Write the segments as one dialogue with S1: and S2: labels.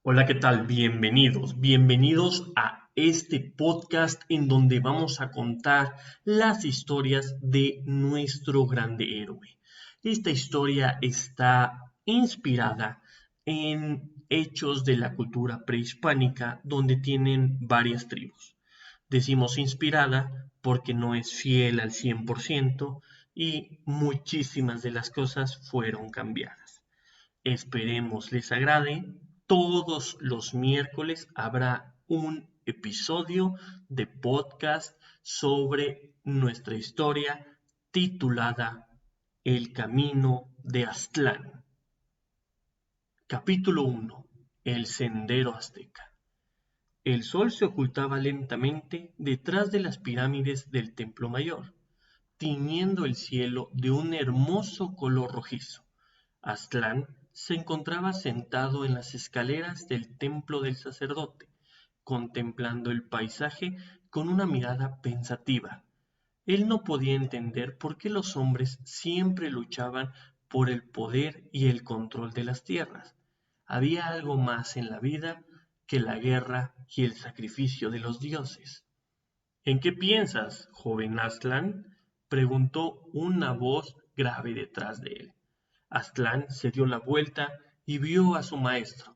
S1: Hola, ¿qué tal? Bienvenidos a este podcast en donde vamos a contar las historias de nuestro grande héroe. Esta historia está inspirada en hechos de la cultura prehispánica donde tienen varias tribus. Decimos inspirada porque no es fiel al 100% y muchísimas de las cosas fueron cambiadas. Esperemos les agrade. Todos los miércoles habrá un episodio de podcast sobre nuestra historia titulada El Camino de Aztlán. Capítulo 1. El Sendero Azteca. El sol se ocultaba lentamente detrás de las pirámides del Templo Mayor, tiñendo el cielo de un hermoso color rojizo. Aztlán se encontraba sentado en las escaleras del templo del sacerdote, contemplando el paisaje con una mirada pensativa. Él no podía entender por qué los hombres siempre luchaban por el poder y el control de las tierras. Había algo más en la vida que la guerra y el sacrificio de los dioses. ¿En qué piensas, joven Aztlán?, preguntó una voz grave detrás de él. Aztlán se dio la vuelta y vio a su maestro,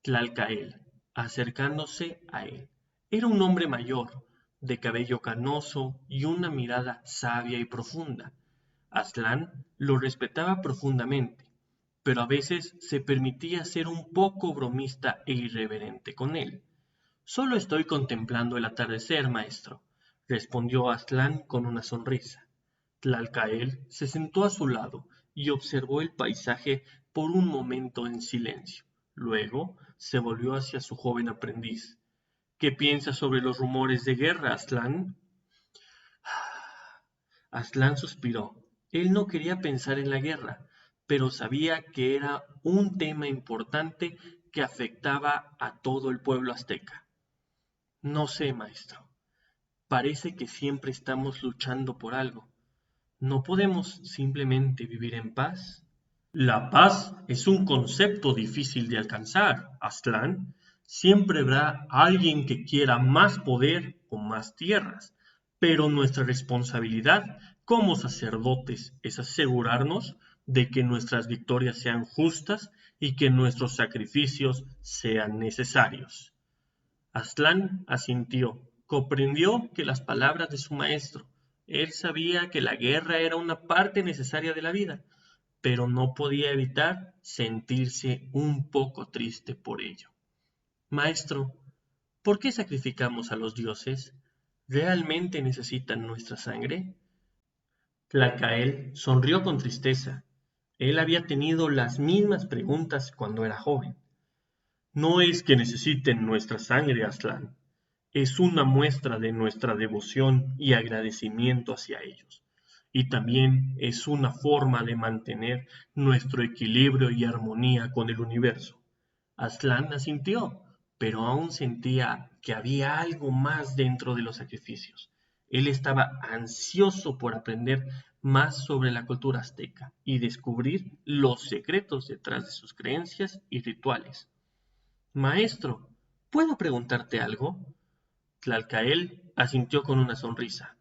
S1: Tlalcael, acercándose a él. Era un hombre mayor, de cabello canoso y una mirada sabia y profunda. Aztlán lo respetaba profundamente, pero a veces se permitía ser un poco bromista e irreverente con él. Solo estoy contemplando el atardecer, maestro, respondió Aztlán con una sonrisa. Tlalcael se sentó a su lado y observó el paisaje por un momento en silencio. Luego se volvió hacia su joven aprendiz. ¿Qué piensas sobre los rumores de guerra, Aztlán? Aztlán suspiró. Él no quería pensar en la guerra, pero sabía que era un tema importante que afectaba a todo el pueblo azteca. No sé, maestro. Parece que siempre estamos luchando por algo. ¿No podemos simplemente vivir en paz? La paz es un concepto difícil de alcanzar, Aztlán. Siempre habrá alguien que quiera más poder o más tierras, pero nuestra responsabilidad como sacerdotes es asegurarnos de que nuestras victorias sean justas y que nuestros sacrificios sean necesarios. Aztlán asintió, comprendió que las palabras de su maestro. Él sabía que la guerra era una parte necesaria de la vida, pero no podía evitar sentirse un poco triste por ello. Maestro, ¿por qué sacrificamos a los dioses? ¿Realmente necesitan nuestra sangre? Tlacael sonrió con tristeza. Él había tenido las mismas preguntas cuando era joven. No es que necesiten nuestra sangre, Aztlán. Es una muestra de nuestra devoción y agradecimiento hacia ellos. Y también es una forma de mantener nuestro equilibrio y armonía con el universo. Aztlán asintió, pero aún sentía que había algo más dentro de los sacrificios. Él estaba ansioso por aprender más sobre la cultura azteca y descubrir los secretos detrás de sus creencias y rituales. Maestro, ¿puedo preguntarte algo? Tlalcael asintió con una sonrisa.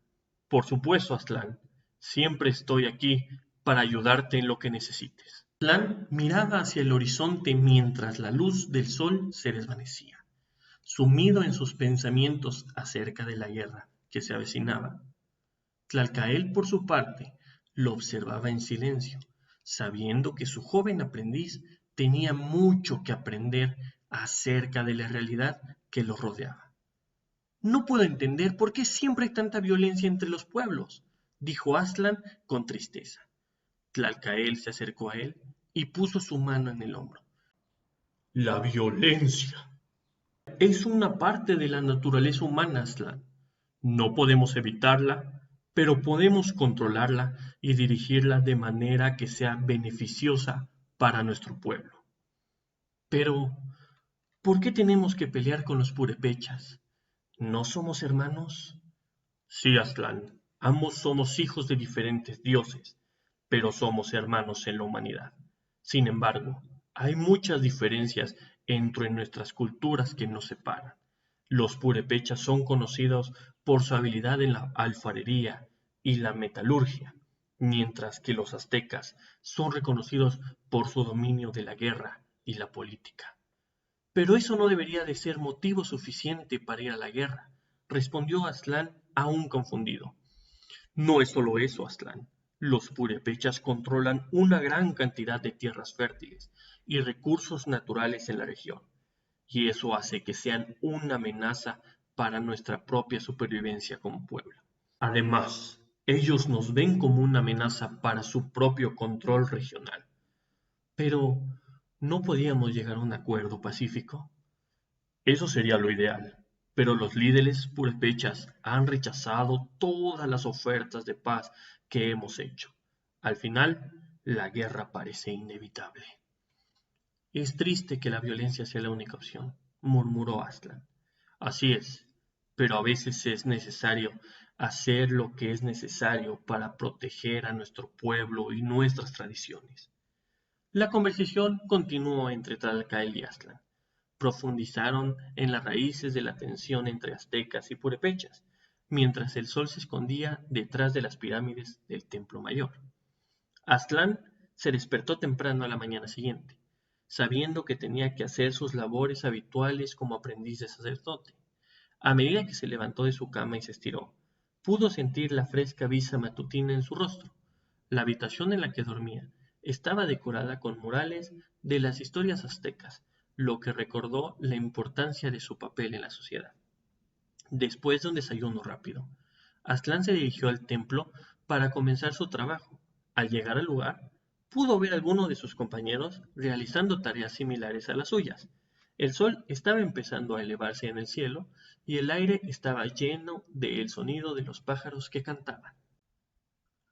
S1: Por supuesto, Aztlán. Siempre estoy aquí para ayudarte en lo que necesites. Aztlán miraba hacia el horizonte mientras la luz del sol se desvanecía, sumido en sus pensamientos acerca de la guerra que se avecinaba. Tlalcael, por su parte, lo observaba en silencio, sabiendo que su joven aprendiz tenía mucho que aprender acerca de la realidad que lo rodeaba. No puedo entender por qué siempre hay tanta violencia entre los pueblos, dijo Aztlán con tristeza. Tlalcael se acercó a él y puso su mano en el hombro. La violencia es una parte de la naturaleza humana, Aztlán. No podemos evitarla, pero podemos controlarla y dirigirla de manera que sea beneficiosa para nuestro pueblo. Pero, ¿Por qué tenemos que pelear con los purépechas? ¿No somos hermanos? Sí, Aztlán, ambos somos hijos de diferentes dioses, pero somos hermanos en la humanidad. Sin embargo, hay muchas diferencias entre nuestras culturas que nos separan. Los purépechas son conocidos por su habilidad en la alfarería y la metalurgia, mientras que los aztecas son reconocidos por su dominio de la guerra y la política. Pero eso no debería de ser motivo suficiente para ir a la guerra, respondió Aztlán aún confundido. No es solo eso, Aztlán. Los purépechas controlan una gran cantidad de tierras fértiles y recursos naturales en la región, y eso hace que sean una amenaza para nuestra propia supervivencia como pueblo. Además, ellos nos ven como una amenaza para su propio control regional. Pero, ¿no podíamos llegar a un acuerdo pacífico? Eso sería lo ideal, pero los líderes purépechas han rechazado todas las ofertas de paz que hemos hecho. Al final, la guerra parece inevitable. Es triste que la violencia sea la única opción, murmuró Aztlán. Así es, pero a veces es necesario hacer lo que es necesario para proteger a nuestro pueblo y nuestras tradiciones. La conversación continuó entre Tlalcáyatl y Aztlán. Profundizaron en las raíces de la tensión entre aztecas y purépechas, mientras el sol se escondía detrás de las pirámides del Templo Mayor. Aztlán se despertó temprano a la mañana siguiente, sabiendo que tenía que hacer sus labores habituales como aprendiz de sacerdote. A medida que se levantó de su cama y se estiró, pudo sentir la fresca brisa matutina en su rostro. La habitación en la que dormía estaba decorada con murales de las historias aztecas, lo que recordó la importancia de su papel en la sociedad. Después de un desayuno rápido, Aztlán se dirigió al templo para comenzar su trabajo. Al llegar al lugar, pudo ver a algunos de sus compañeros realizando tareas similares a las suyas. El sol estaba empezando a elevarse en el cielo y el aire estaba lleno del sonido de los pájaros que cantaban.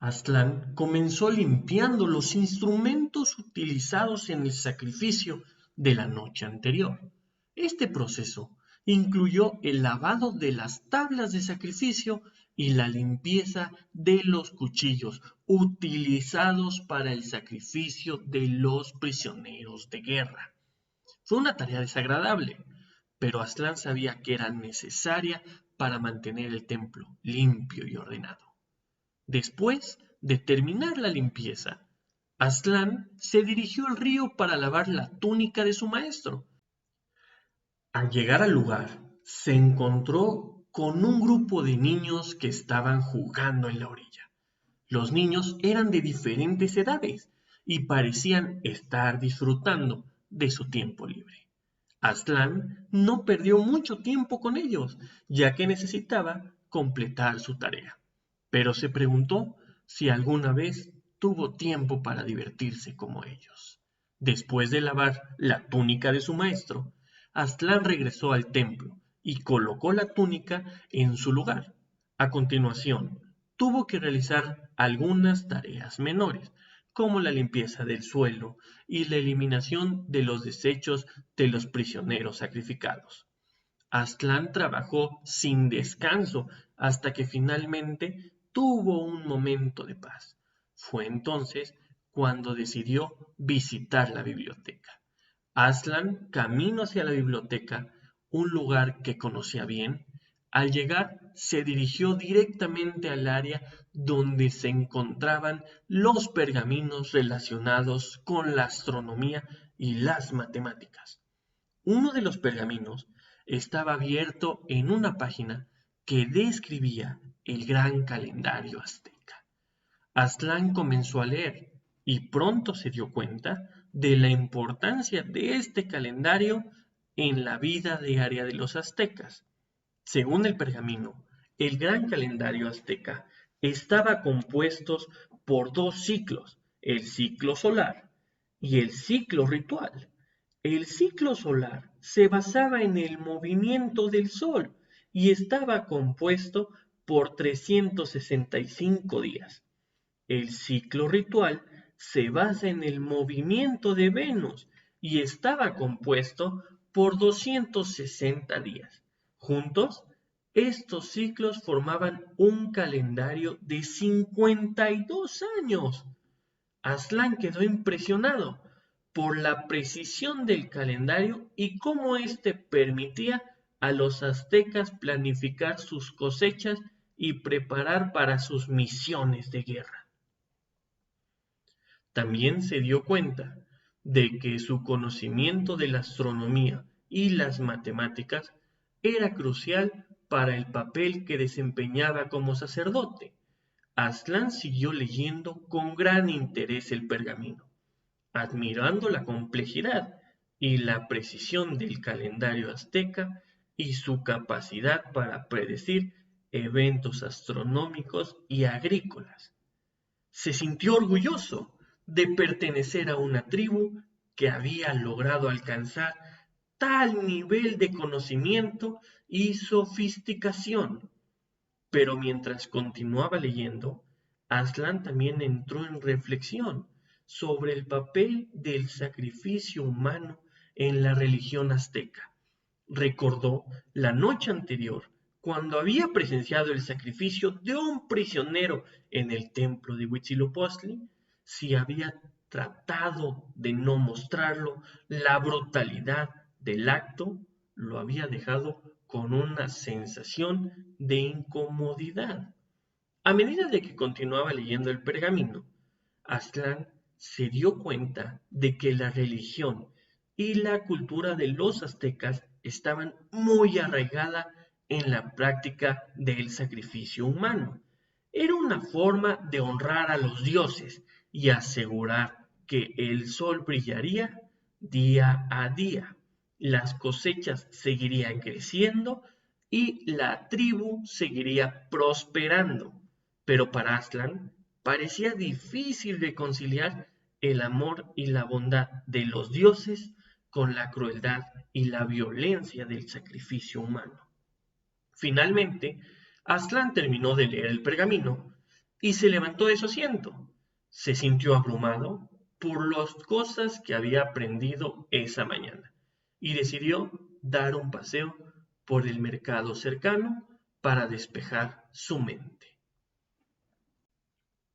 S1: Aztlán comenzó limpiando los instrumentos utilizados en el sacrificio de la noche anterior. Este proceso incluyó el lavado de las tablas de sacrificio y la limpieza de los cuchillos utilizados para el sacrificio de los prisioneros de guerra. Fue una tarea desagradable, pero Aztlán sabía que era necesaria para mantener el templo limpio y ordenado. Después de terminar la limpieza, Aztlán se dirigió al río para lavar la túnica de su maestro. Al llegar al lugar, se encontró con un grupo de niños que estaban jugando en la orilla. Los niños eran de diferentes edades y parecían estar disfrutando de su tiempo libre. Aztlán no perdió mucho tiempo con ellos, ya que necesitaba completar su tarea, pero se preguntó si alguna vez tuvo tiempo para divertirse como ellos. Después de lavar la túnica de su maestro, Aztlán regresó al templo y colocó la túnica en su lugar. A continuación, tuvo que realizar algunas tareas menores, como la limpieza del suelo y la eliminación de los desechos de los prisioneros sacrificados. Aztlán trabajó sin descanso hasta que finalmente tuvo un momento de paz. Fue entonces cuando decidió visitar la biblioteca. Aztlán caminó hacia la biblioteca, un lugar que conocía bien. Al llegar, se dirigió directamente al área donde se encontraban los pergaminos relacionados con la astronomía y las matemáticas. Uno de los pergaminos estaba abierto en una página que describía el gran calendario azteca. Aztlán comenzó a leer y pronto se dio cuenta de la importancia de este calendario en la vida diaria de los aztecas. Según el pergamino, el gran calendario azteca estaba compuesto por dos ciclos, el ciclo solar y el ciclo ritual. El ciclo solar se basaba en el movimiento del Sol y estaba compuesto por 365 días. El ciclo ritual se basa en el movimiento de Venus y estaba compuesto por 260 días. Juntos, estos ciclos formaban un calendario de 52 años. Aslan quedó impresionado por la precisión del calendario y cómo éste permitía a los aztecas planificar sus cosechas y preparar para sus misiones de guerra. También se dio cuenta de que su conocimiento de la astronomía y las matemáticas era crucial para el papel que desempeñaba como sacerdote. Aslan siguió leyendo con gran interés el pergamino, admirando la complejidad y la precisión del calendario azteca y su capacidad para predecir eventos astronómicos y agrícolas. Se sintió orgulloso de pertenecer a una tribu que había logrado alcanzar tal nivel de conocimiento y sofisticación. Pero mientras continuaba leyendo, Aslan también entró en reflexión sobre el papel del sacrificio humano en la religión azteca. Recordó la noche anterior, cuando había presenciado el sacrificio de un prisionero en el templo de Huitzilopochtli, si había tratado de no mostrarlo, la brutalidad del acto lo había dejado con una sensación de incomodidad. A medida de que continuaba leyendo el pergamino, Aslan se dio cuenta de que la religión y la cultura de los aztecas estaban muy arraigadas en la práctica del sacrificio humano. Era una forma de honrar a los dioses y asegurar que el sol brillaría día a día, las cosechas seguirían creciendo y la tribu seguiría prosperando. Pero para Aslan parecía difícil reconciliar el amor y la bondad de los dioses con la crueldad y la violencia del sacrificio humano. Finalmente, Aslan terminó de leer el pergamino y se levantó de su asiento. Se sintió abrumado por las cosas que había aprendido esa mañana y decidió dar un paseo por el mercado cercano para despejar su mente.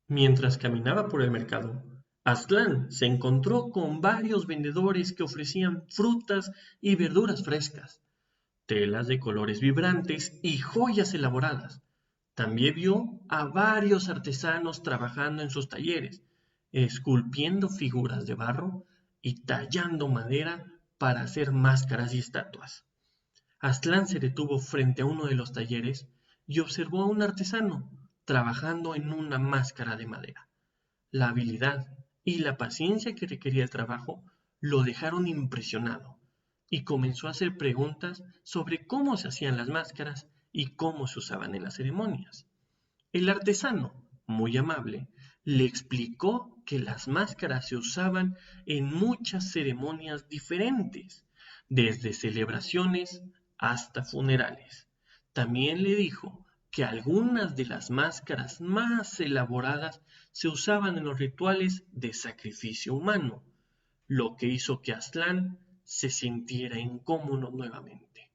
S1: Mientras caminaba por el mercado, Aslan se encontró con varios vendedores que ofrecían frutas y verduras frescas, telas de colores vibrantes y joyas elaboradas. También vio a varios artesanos trabajando en sus talleres, esculpiendo figuras de barro y tallando madera para hacer máscaras y estatuas. Aslan se detuvo frente a uno de los talleres y observó a un artesano trabajando en una máscara de madera. La habilidad y la paciencia que requería el trabajo lo dejaron impresionado y comenzó a hacer preguntas sobre cómo se hacían las máscaras y cómo se usaban en las ceremonias. El artesano, muy amable, le explicó que las máscaras se usaban en muchas ceremonias diferentes, desde celebraciones hasta funerales. También le dijo que algunas de las máscaras más elaboradas se usaban en los rituales de sacrificio humano, lo que hizo que Aslan se sintiera incómodo nuevamente.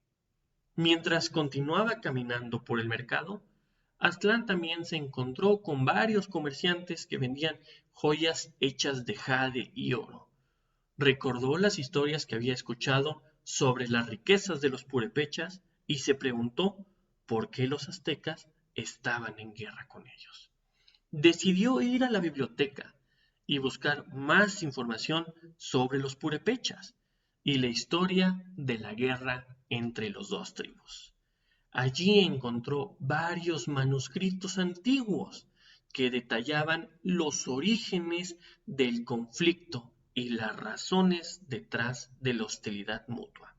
S1: Mientras continuaba caminando por el mercado, Aslan también se encontró con varios comerciantes que vendían joyas hechas de jade y oro. Recordó las historias que había escuchado sobre las riquezas de los purépechas y se preguntó por qué los aztecas estaban en guerra con ellos. Decidió ir a la biblioteca y buscar más información sobre los purépechas y la historia de la guerra entre los dos tribus. Allí encontró varios manuscritos antiguos que detallaban los orígenes del conflicto y las razones detrás de la hostilidad mutua.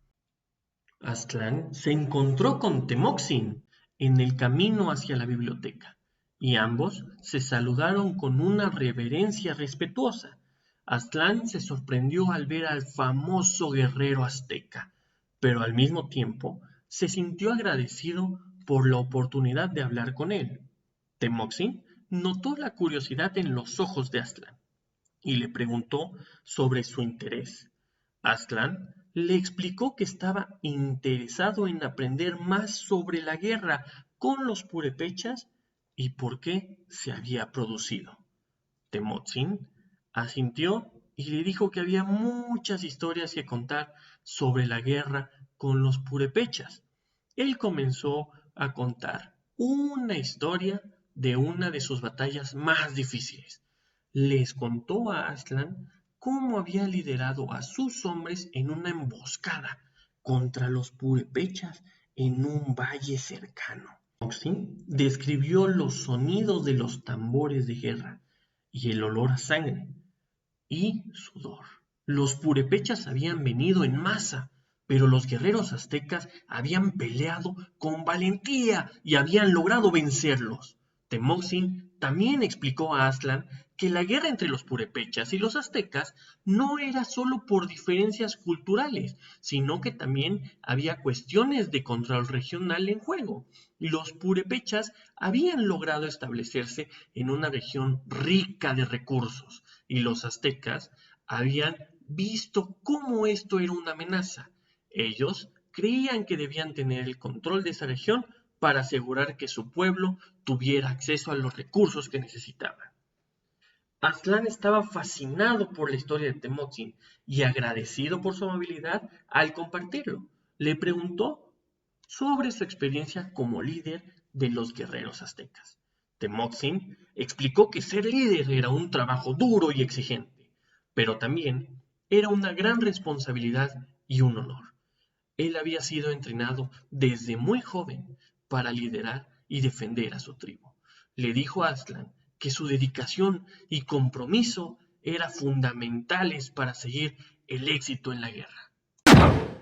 S1: Aztlán se encontró con Temoxin en el camino hacia la biblioteca y ambos se saludaron con una reverencia respetuosa. Aztlán se sorprendió al ver al famoso guerrero azteca, pero al mismo tiempo se sintió agradecido por la oportunidad de hablar con él. Temoxin notó la curiosidad en los ojos de Aztlán y le preguntó sobre su interés. Aztlán Le explicó que estaba interesado en aprender más sobre la guerra con los purépechas y por qué se había producido. Temocin asintió y le dijo que había muchas historias que contar sobre la guerra con los purépechas. Él comenzó a contar una historia de una de sus batallas más difíciles. Les contó a Aslan cómo había liderado a sus hombres en una emboscada contra los purépechas en un valle cercano. Temocin describió los sonidos de los tambores de guerra y el olor a sangre y sudor. Los purépechas habían venido en masa, pero los guerreros aztecas habían peleado con valentía y habían logrado vencerlos. Temocin también explicó a Aslan que la guerra entre los purépechas y los aztecas no era solo por diferencias culturales, sino que también había cuestiones de control regional en juego. Los purépechas habían logrado establecerse en una región rica de recursos y los aztecas habían visto cómo esto era una amenaza. Ellos creían que debían tener el control de esa región para asegurar que su pueblo tuviera acceso a los recursos que necesitaba. Aslan estaba fascinado por la historia de Temocin y agradecido por su amabilidad al compartirlo. Le preguntó sobre su experiencia como líder de los guerreros aztecas. Temocin explicó que ser líder era un trabajo duro y exigente, pero también era una gran responsabilidad y un honor. Él había sido entrenado desde muy joven para liderar y defender a su tribu. Le dijo a Aslan que su dedicación y compromiso eran fundamentales para seguir el éxito en la guerra.